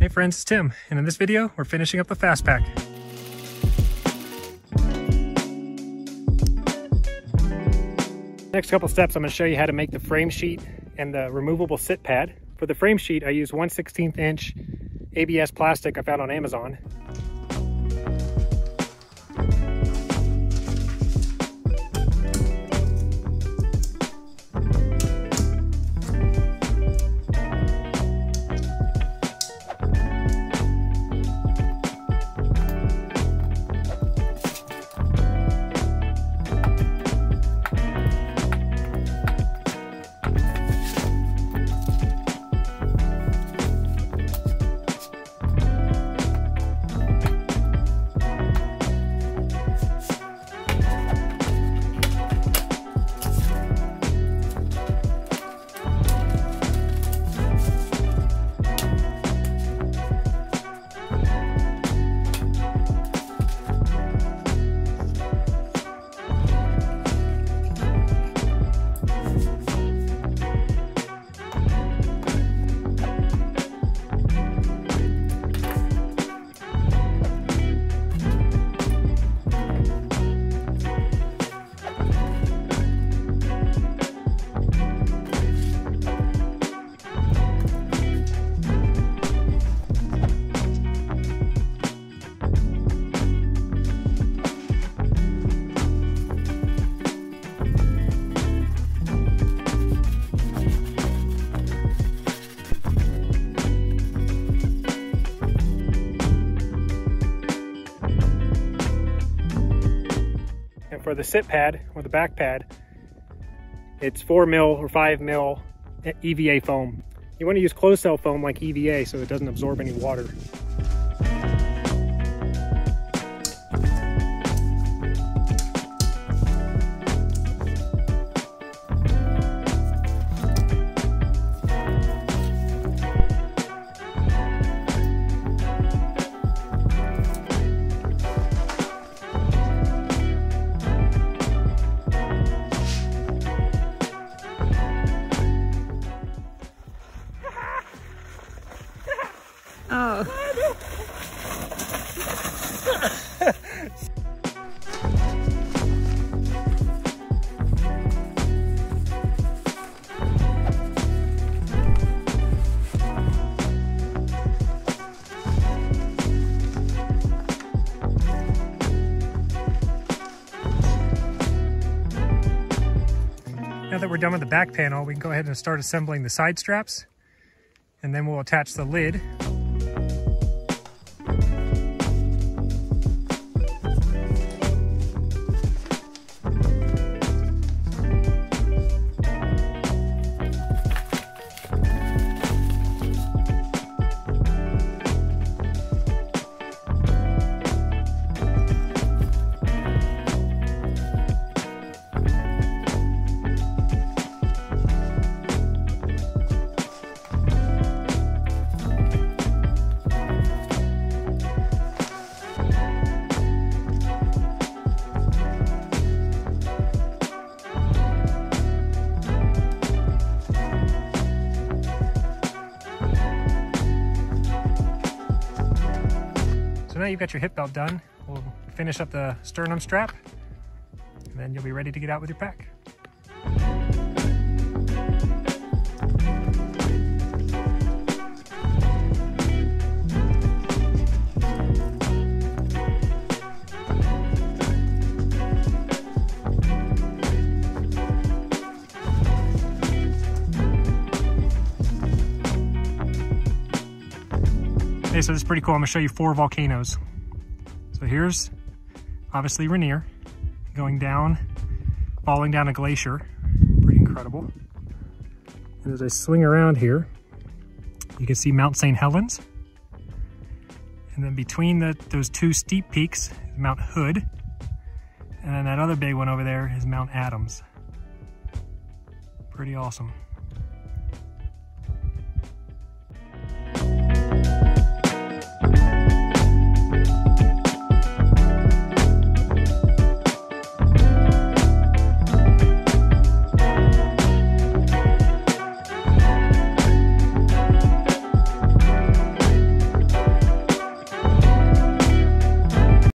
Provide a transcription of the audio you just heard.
Hey friends, it's Tim, and in this video, we're finishing up the Fastpack. Next couple steps, I'm going to show you how to make the frame sheet and the removable sit pad. For the frame sheet, I use 1/16 inch ABS plastic I found on Amazon. For the sit pad or the back pad, it's 4 mil or 5 mil EVA foam. You want to use closed cell foam like EVA so it doesn't absorb any water. Oh. Now that we're done with the back panel, we can go ahead and start assembling the side straps, and then we'll attach the lid. Now you've got your hip belt done. We'll finish up the sternum strap, and then you'll be ready to get out with your pack. Okay, so this is pretty cool. I'm gonna show you 4 volcanoes. So here's obviously Rainier going down, falling down a glacier. Pretty incredible. And as I swing around here, you can see Mount St. Helens. And then between those 2 steep peaks is Mount Hood. And then that other big one over there is Mount Adams. Pretty awesome.